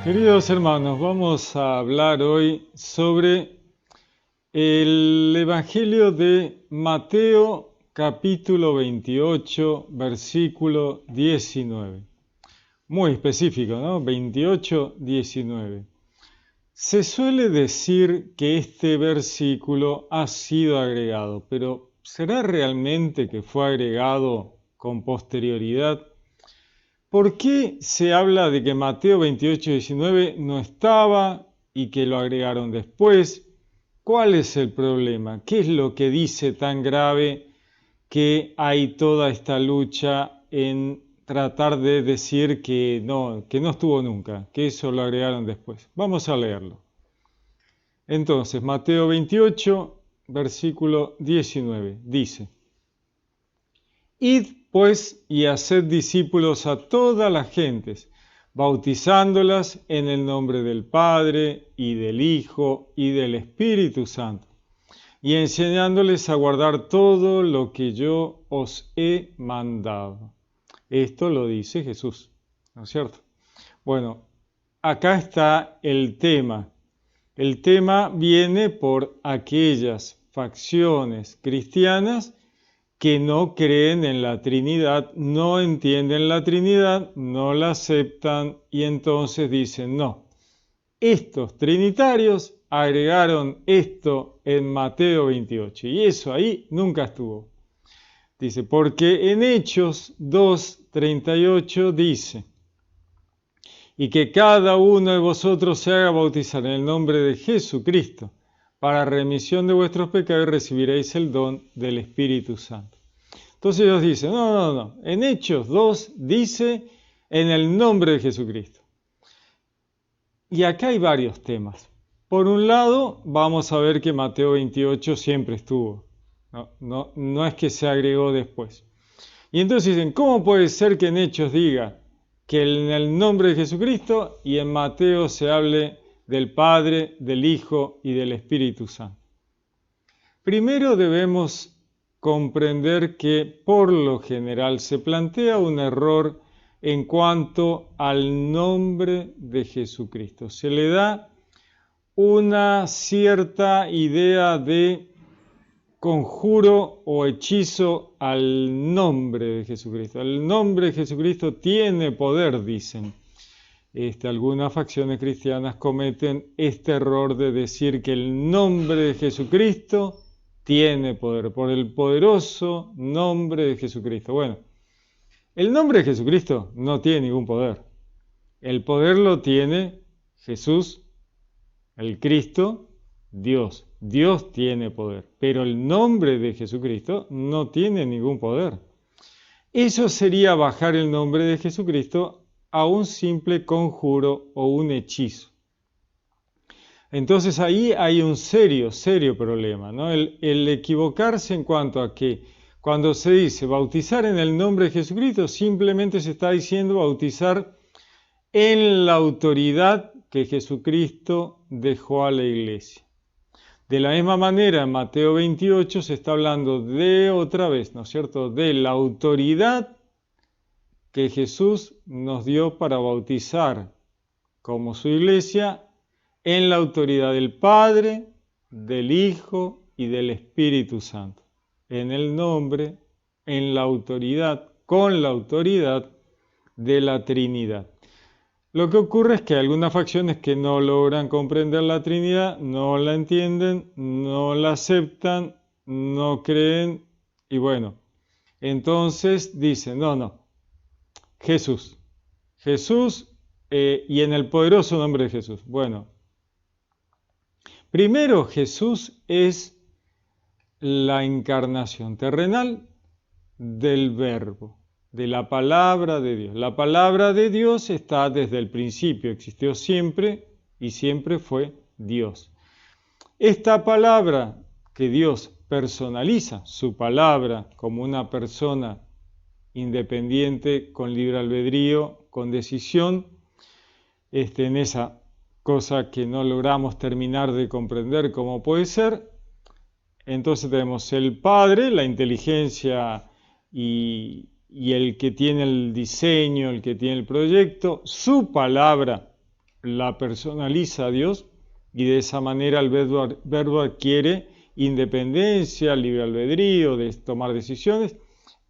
Queridos hermanos, vamos a hablar hoy sobre el Evangelio de Mateo, capítulo 28, versículo 19. Muy específico, ¿no? 28, 19. Se suele decir que este versículo ha sido agregado, pero ¿será realmente que fue agregado con posterioridad? ¿Por qué se habla de que Mateo 28, 19 no estaba y que lo agregaron después? ¿Cuál es el problema? ¿Qué es lo que dice tan grave que hay toda esta lucha en tratar de decir que no estuvo nunca, que eso lo agregaron después? Vamos a leerlo. Entonces, Mateo 28, versículo 19, dice: Id pues y haced discípulos a todas las gentes, bautizándolas en el nombre del Padre y del Hijo y del Espíritu Santo, y enseñándoles a guardar todo lo que yo os he mandado. Esto lo dice Jesús, ¿no es cierto? Bueno, acá está el tema. El tema viene por aquellas facciones cristianas que no creen en la Trinidad, no entienden la Trinidad, no la aceptan y entonces dicen, no, estos trinitarios agregaron esto en Mateo 28 y eso ahí nunca estuvo. Dice, porque en Hechos 2:38 dice, y que cada uno de vosotros se haga bautizar en el nombre de Jesucristo para remisión de vuestros pecados y recibiréis el don del Espíritu Santo. Entonces ellos dicen, no. En Hechos 2 dice en el nombre de Jesucristo. Y acá hay varios temas. Por un lado, vamos a ver que Mateo 28 siempre estuvo. No es que se agregó después. Y entonces dicen, ¿cómo puede ser que en Hechos diga que en el nombre de Jesucristo y en Mateo se hable del Padre, del Hijo y del Espíritu Santo? Primero debemos comprender que por lo general se plantea un error en cuanto al nombre de Jesucristo. Se le da una cierta idea de conjuro o hechizo al nombre de Jesucristo. El nombre de Jesucristo tiene poder, dicen. Algunas facciones cristianas cometen este error de decir que el nombre de Jesucristo tiene poder, por el poderoso nombre de Jesucristo. Bueno, el nombre de Jesucristo no tiene ningún poder. El poder lo tiene Jesús, el Cristo, Dios. Dios tiene poder, pero el nombre de Jesucristo no tiene ningún poder. Eso sería bajar el nombre de Jesucristo a un simple conjuro o un hechizo. Entonces ahí hay un serio problema, ¿no? El equivocarse en cuanto a que cuando se dice bautizar en el nombre de Jesucristo, simplemente se está diciendo bautizar en la autoridad que Jesucristo dejó a la iglesia. De la misma manera, en Mateo 28 se está hablando de otra vez, ¿no es cierto?, de la autoridad que Jesús nos dio para bautizar como su iglesia en la autoridad del Padre, del Hijo y del Espíritu Santo. En el nombre, en la autoridad, con la autoridad de la Trinidad. Lo que ocurre es que hay algunas facciones que no logran comprender la Trinidad, no la entienden, no la aceptan, no creen y bueno, entonces dicen, no, Jesús y en el poderoso nombre de Jesús. Bueno, primero Jesús es la encarnación terrenal del Verbo, de la palabra de Dios. La palabra de Dios está desde el principio, existió siempre y siempre fue Dios. Esta palabra que Dios personaliza, su palabra como una persona independiente, con libre albedrío, con decisión, en esa cosa que no logramos terminar de comprender cómo puede ser. Entonces tenemos el Padre, la inteligencia y el que tiene el diseño, el que tiene el proyecto, su palabra la personaliza a Dios y de esa manera el verbo adquiere independencia, libre albedrío, de tomar decisiones,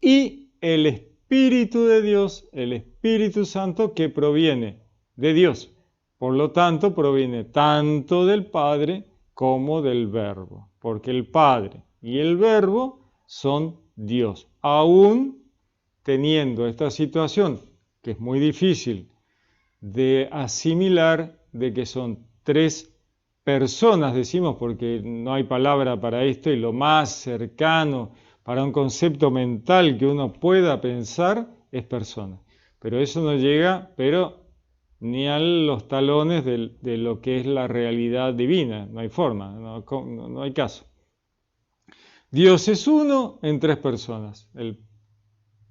y el Espíritu de Dios, el Espíritu Santo que proviene de Dios. Por lo tanto, proviene tanto del Padre como del Verbo, porque el Padre y el Verbo son Dios. Aún teniendo esta situación, que es muy difícil de asimilar, de que son tres personas, decimos, porque no hay palabra para esto, y lo más cercano para un concepto mental que uno pueda pensar es persona. Pero eso no llega, ni a los talones de lo que es la realidad divina, no hay forma, no hay caso. Dios es uno en tres personas, el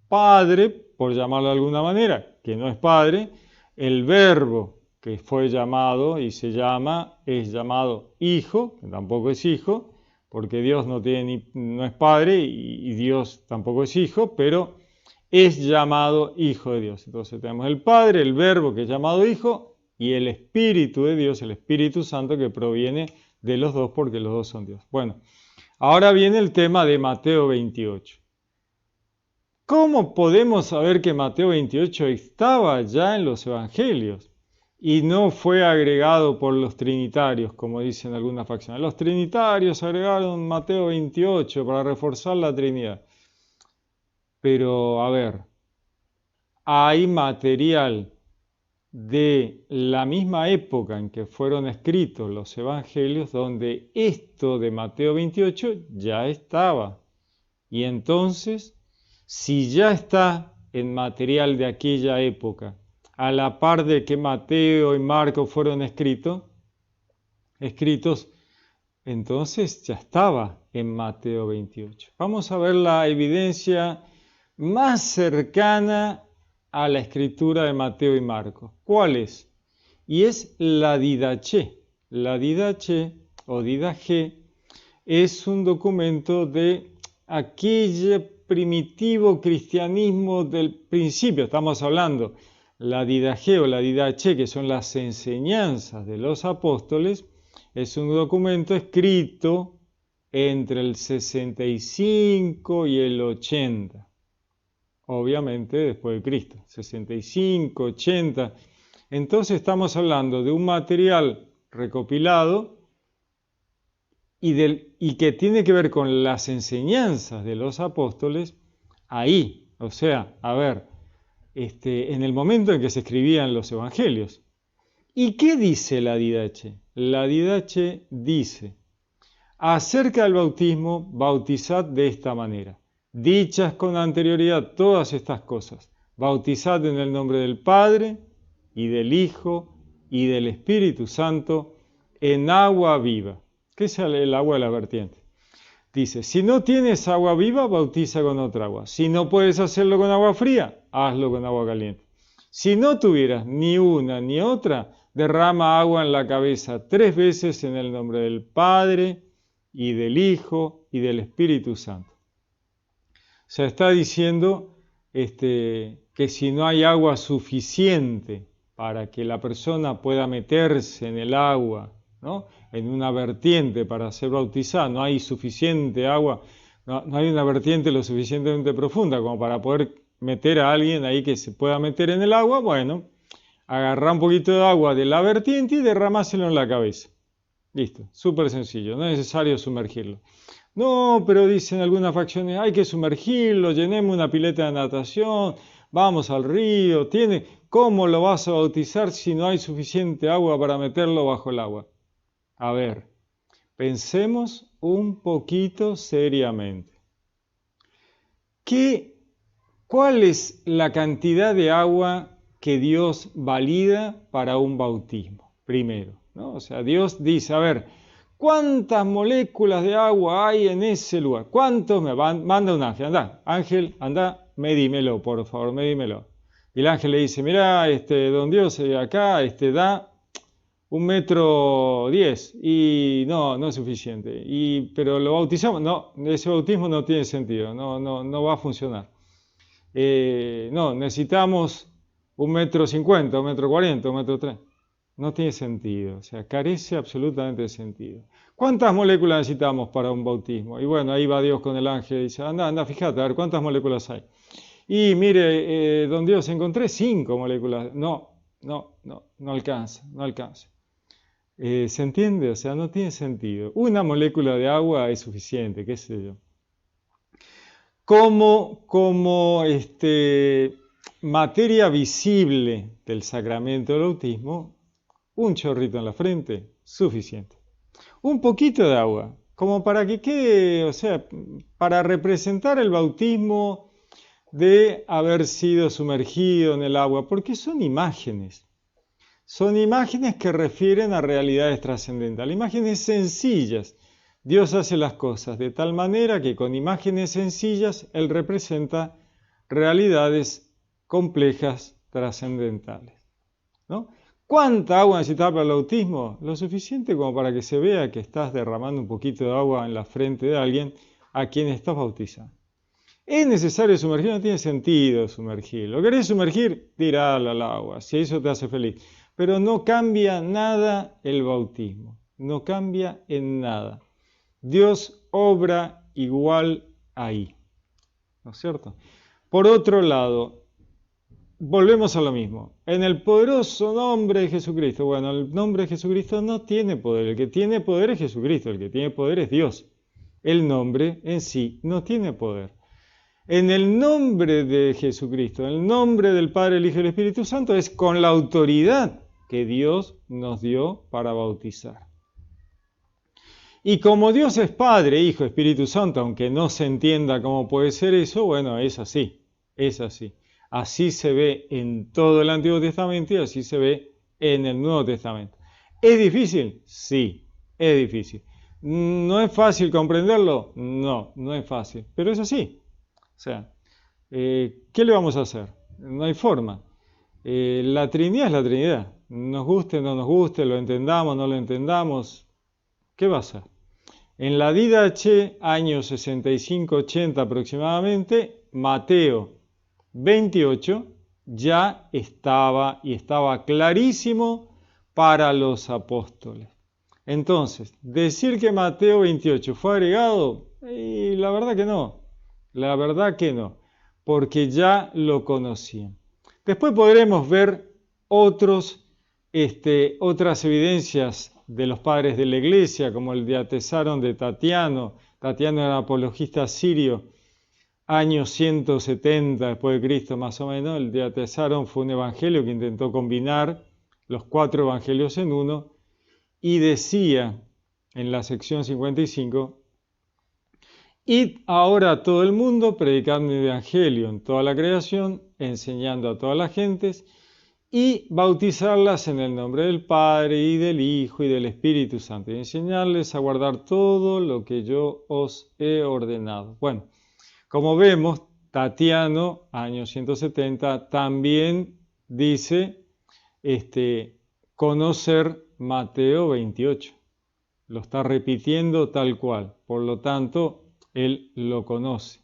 Padre, por llamarlo de alguna manera, que no es Padre, el Verbo, que fue llamado y se llama, es llamado Hijo, que tampoco es Hijo, porque Dios no es Padre y Dios tampoco es Hijo, pero es llamado Hijo de Dios. Entonces tenemos el Padre, el Verbo que es llamado Hijo, y el Espíritu de Dios, el Espíritu Santo que proviene de los dos porque los dos son Dios. Bueno, ahora viene el tema de Mateo 28. ¿Cómo podemos saber que Mateo 28 estaba ya en los Evangelios y no fue agregado por los trinitarios, como dicen algunas facciones? Los trinitarios agregaron Mateo 28 para reforzar la Trinidad. Pero, a ver, hay material de la misma época en que fueron escritos los Evangelios donde esto de Mateo 28 ya estaba. Y entonces, si ya está en material de aquella época, a la par de que Mateo y Marcos fueron escritos, entonces ya estaba en Mateo 28. Vamos a ver la evidencia más cercana a la escritura de Mateo y Marcos. ¿Cuál es? Y es la Didaché. La Didaché o Didaché es un documento de aquel primitivo cristianismo del principio. Estamos hablando la Didaché o la Didaché, que son las enseñanzas de los apóstoles. Es un documento escrito entre el 65 y el 80. Obviamente después de Cristo, 65, 80. Entonces estamos hablando de un material recopilado y que tiene que ver con las enseñanzas de los apóstoles ahí. O sea, a ver, en el momento en que se escribían los evangelios. ¿Y qué dice la Didache? La Didache dice, acerca del bautismo, bautizad de esta manera. Dichas con anterioridad todas estas cosas. Bautizad en el nombre del Padre y del Hijo y del Espíritu Santo en agua viva. ¿Qué es el agua de la vertiente? Dice, si no tienes agua viva, bautiza con otra agua. Si no puedes hacerlo con agua fría, hazlo con agua caliente. Si no tuvieras ni una ni otra, derrama agua en la cabeza 3 veces en el nombre del Padre y del Hijo y del Espíritu Santo. O sea, está diciendo que si no hay agua suficiente para que la persona pueda meterse en el agua, ¿no?, en una vertiente para ser bautizada, no hay suficiente agua, no hay una vertiente lo suficientemente profunda como para poder meter a alguien ahí que se pueda meter en el agua, bueno, agarrá un poquito de agua de la vertiente y derramáselo en la cabeza. Listo, súper sencillo, no es necesario sumergirlo. No, pero dicen algunas facciones, hay que sumergirlo, llenemos una pileta de natación, vamos al río, ¿cómo lo vas a bautizar si no hay suficiente agua para meterlo bajo el agua? A ver, pensemos un poquito seriamente. ¿Cuál es la cantidad de agua que Dios valida para un bautismo? Primero, ¿no? O sea, Dios dice, a ver, ¿cuántas moléculas de agua hay en ese lugar? ¿Cuántos me manda un ángel? Anda, medímelo, por favor, medímelo. Y el ángel le dice, mirá, don Dios, acá da 1,10 metros y no es suficiente. Pero lo bautizamos, no, ese bautismo no tiene sentido, no va a funcionar. No, necesitamos 1,50 metros, 1,40 metros, 1,30 metros. No tiene sentido, o sea, carece absolutamente de sentido. ¿Cuántas moléculas necesitamos para un bautismo? Y bueno, ahí va Dios con el ángel y dice, anda, fíjate, a ver cuántas moléculas hay. Y mire, don Dios, encontré 5 moléculas. No alcanza, no alcanza. ¿Se entiende? O sea, no tiene sentido. Una molécula de agua es suficiente, qué sé yo. Como materia visible del sacramento del bautismo, un chorrito en la frente, suficiente. Un poquito de agua, como para que quede, o sea, para representar el bautismo de haber sido sumergido en el agua, porque son imágenes. Son imágenes que refieren a realidades trascendentales, imágenes sencillas. Dios hace las cosas de tal manera que con imágenes sencillas Él representa realidades complejas, trascendentales, ¿no? ¿Cuánta agua necesitas para el bautismo? Lo suficiente como para que se vea que estás derramando un poquito de agua en la frente de alguien a quien estás bautizando. ¿Es necesario sumergir? No tiene sentido sumergir. ¿Lo querés sumergir? Tiralo al agua, si eso te hace feliz. Pero no cambia nada el bautismo. No cambia en nada. Dios obra igual ahí. ¿No es cierto? Por otro lado, volvemos a lo mismo. En el poderoso nombre de Jesucristo. Bueno, el nombre de Jesucristo no tiene poder. El que tiene poder es Jesucristo. El que tiene poder es Dios. El nombre en sí no tiene poder. En el nombre de Jesucristo, en el nombre del Padre, el Hijo y el Espíritu Santo, es con la autoridad que Dios nos dio para bautizar. Y como Dios es Padre, Hijo, Espíritu Santo, aunque no se entienda cómo puede ser eso, bueno, es así, es así. Así se ve en todo el Antiguo Testamento y así se ve en el Nuevo Testamento. ¿Es difícil? Sí, es difícil. ¿No es fácil comprenderlo? No, no es fácil, pero es así. O sea, ¿qué le vamos a hacer? No hay forma. La Trinidad es la Trinidad. Nos guste, no nos guste, lo entendamos, no lo entendamos. ¿Qué va a ser? En la Didache, años 65-80 aproximadamente, Mateo 28 ya estaba y estaba clarísimo para los apóstoles. Entonces, decir que Mateo 28 fue agregado, y la verdad que no. La verdad que no, porque ya lo conocían. Después podremos ver otras evidencias de los padres de la iglesia, como el Diatesaron de Tatiano. Tatiano era apologista sirio, año 170 después de Cristo más o menos. El Diatesaron fue un evangelio que intentó combinar los 4 evangelios en uno y decía en la sección 55, id ahora a todo el mundo predicando el evangelio en toda la creación, enseñando a todas las gentes y bautizarlas en el nombre del Padre y del Hijo y del Espíritu Santo y enseñarles a guardar todo lo que yo os he ordenado. Bueno, como vemos, Tatiano, año 170, también dice conocer Mateo 28. Lo está repitiendo tal cual. Por lo tanto, él lo conoce.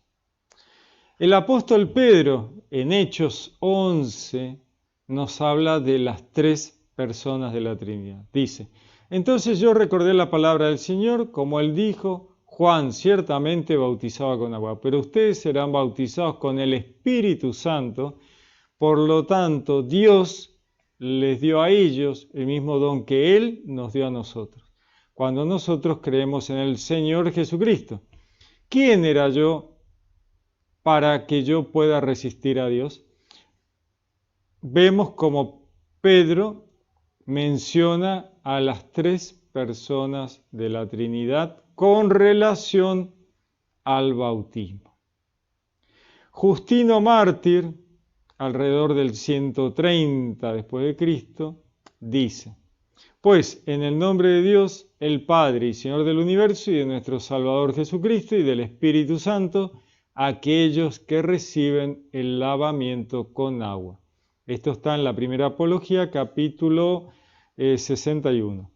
El apóstol Pedro, en Hechos 11, nos habla de las 3 personas de la Trinidad. Dice, entonces yo recordé la palabra del Señor, como él dijo, Juan ciertamente bautizaba con agua, pero ustedes serán bautizados con el Espíritu Santo. Por lo tanto, Dios les dio a ellos el mismo don que Él nos dio a nosotros, cuando nosotros creemos en el Señor Jesucristo. ¿Quién era yo para que yo pueda resistir a Dios? Vemos como Pedro menciona a las 3 personas de la Trinidad con relación al bautismo. Justino Mártir, alrededor del 130 después de Cristo, dice, pues en el nombre de Dios, el Padre y Señor del universo y de nuestro Salvador Jesucristo y del Espíritu Santo, aquellos que reciben el lavamiento con agua. Esto está en la Primera Apología, capítulo 61.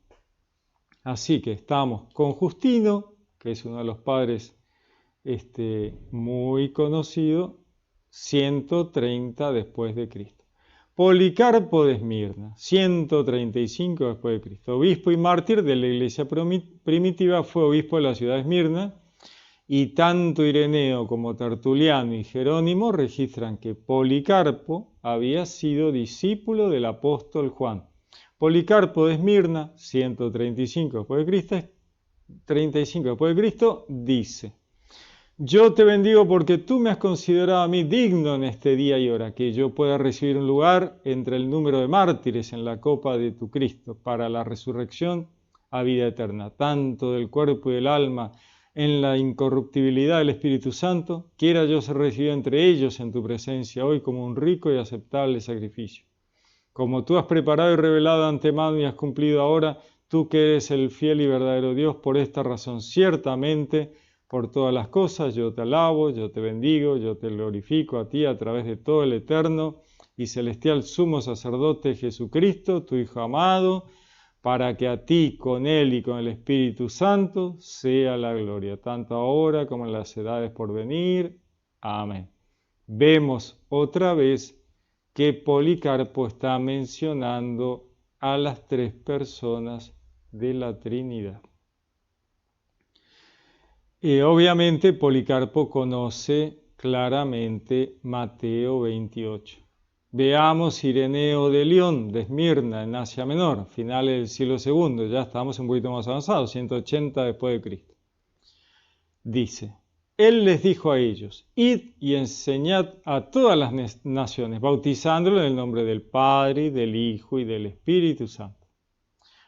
Así que estamos con Justino, que es uno de los padres muy conocido, 130 después de Cristo. Policarpo de Esmirna, 135 después de Cristo, obispo y mártir de la iglesia primitiva, fue obispo de la ciudad de Esmirna, y tanto Ireneo como Tertuliano y Jerónimo registran que Policarpo había sido discípulo del apóstol Juan. Policarpo de Esmirna, 135 después de Cristo, 35 después de Cristo, dice: yo te bendigo porque tú me has considerado a mí digno en este día y hora, que yo pueda recibir un lugar entre el número de mártires en la copa de tu Cristo, para la resurrección a vida eterna, tanto del cuerpo y del alma, en la incorruptibilidad del Espíritu Santo, quiera yo ser recibido entre ellos en tu presencia hoy como un rico y aceptable sacrificio. Como tú has preparado y revelado de antemano y has cumplido ahora, tú que eres el fiel y verdadero Dios, por esta razón ciertamente, por todas las cosas, yo te alabo, yo te bendigo, yo te glorifico a ti a través de todo el eterno y celestial sumo sacerdote Jesucristo, tu Hijo amado, para que a ti, con Él y con el Espíritu Santo, sea la gloria, tanto ahora como en las edades por venir. Amén. Vemos otra vez que Policarpo está mencionando a las tres personas de la Trinidad. Y obviamente Policarpo conoce claramente Mateo 28. Veamos Ireneo de León, de Esmirna, en Asia Menor, finales del siglo II, ya estamos un poquito más avanzados, 180 después de Cristo. Dice: él les dijo a ellos: id y enseñad a todas las naciones, bautizándolos en el nombre del Padre, del Hijo y del Espíritu Santo.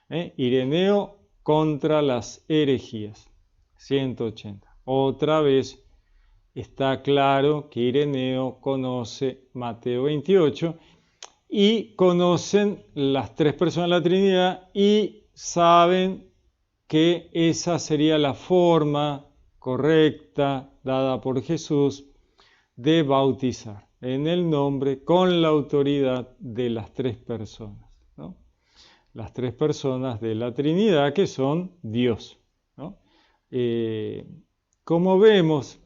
Ireneo contra las herejías. 180. Otra vez está claro que Ireneo conoce Mateo 28 y conocen las tres personas de la Trinidad y saben que esa sería la forma correcta dada por Jesús de bautizar en el nombre con la autoridad de las tres personas, ¿no? Las tres personas de la Trinidad que son Dios, ¿no? Como vemos,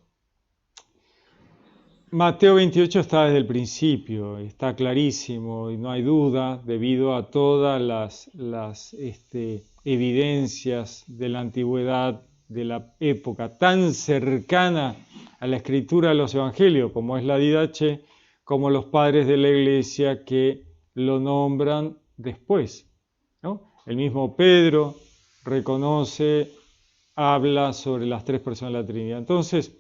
Mateo 28 está desde el principio, está clarísimo y no hay duda debido a todas las evidencias de la antigüedad, de la época tan cercana a la escritura de los evangelios, como es la Didache, como los padres de la iglesia que lo nombran después, ¿no? El mismo Pedro reconoce, habla sobre las tres personas de la Trinidad. Entonces,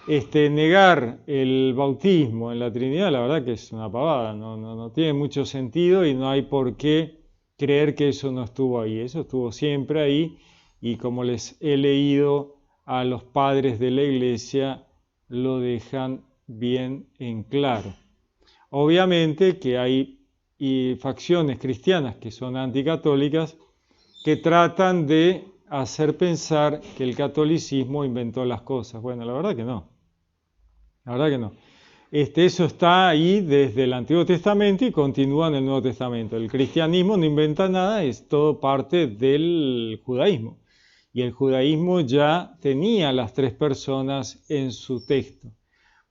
negar el bautismo en la Trinidad, la verdad que es una pavada, no tiene mucho sentido y no hay por qué creer que eso no estuvo ahí. Eso estuvo siempre ahí y como les he leído a los padres de la iglesia, lo dejan bien en claro. Obviamente que hay facciones cristianas que son anticatólicas que tratan de hacer pensar que el catolicismo inventó las cosas. Bueno, la verdad que no. La verdad que no. Eso está ahí desde el Antiguo Testamento y continúa en el Nuevo Testamento. El cristianismo no inventa nada, es todo parte del judaísmo. Y el judaísmo ya tenía las tres personas en su texto.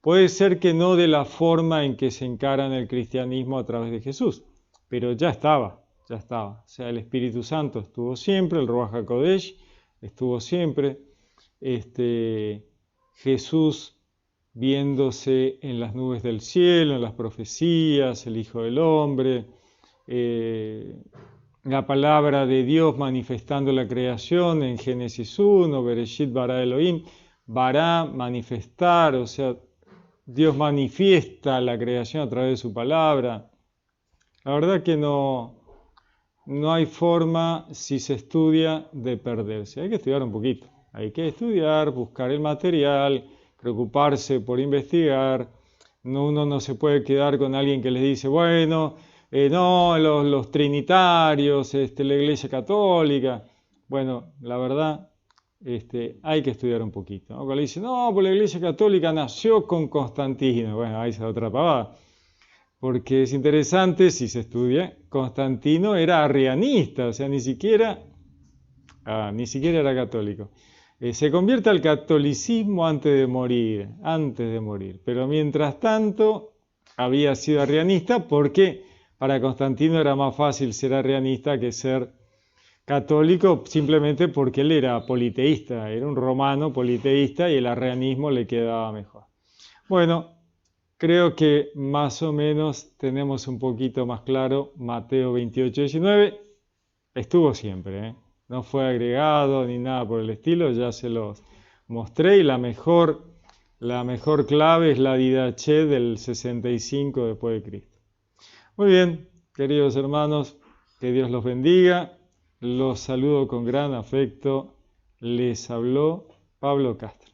Puede ser que no de la forma en que se encara en el cristianismo a través de Jesús, pero ya estaba. O sea, el Espíritu Santo estuvo siempre, el Ruach HaKodesh estuvo siempre. Jesús viéndose en las nubes del cielo, en las profecías, el Hijo del Hombre, la palabra de Dios manifestando la creación en Génesis 1, Bereshit bara Elohim, bara, manifestar, o sea, Dios manifiesta la creación a través de su palabra. La verdad que no hay forma, si se estudia, de perderse. Hay que estudiar un poquito, hay que estudiar, buscar el material, preocuparse por investigar. Uno no se puede quedar con alguien que les dice, bueno, no, los trinitarios, la Iglesia Católica. Bueno, la verdad, hay que estudiar un poquito, ¿no? Cuando le dicen, no, pues la Iglesia Católica nació con Constantino. Bueno, ahí se da otra pavada. Porque es interesante, si se estudia, Constantino era arrianista, o sea, ni siquiera era católico. Se convierte al catolicismo antes de morir, pero mientras tanto había sido arrianista porque para Constantino era más fácil ser arrianista que ser católico, simplemente porque él era politeísta, era un romano politeísta y el arrianismo le quedaba mejor. Bueno, creo que más o menos tenemos un poquito más claro Mateo 28, 19. Estuvo siempre, ¿eh? No fue agregado ni nada por el estilo, ya se los mostré y la mejor clave es la didaché del 65 después de Cristo. Muy bien, queridos hermanos, que Dios los bendiga. Los saludo con gran afecto. Les habló Pablo Castro.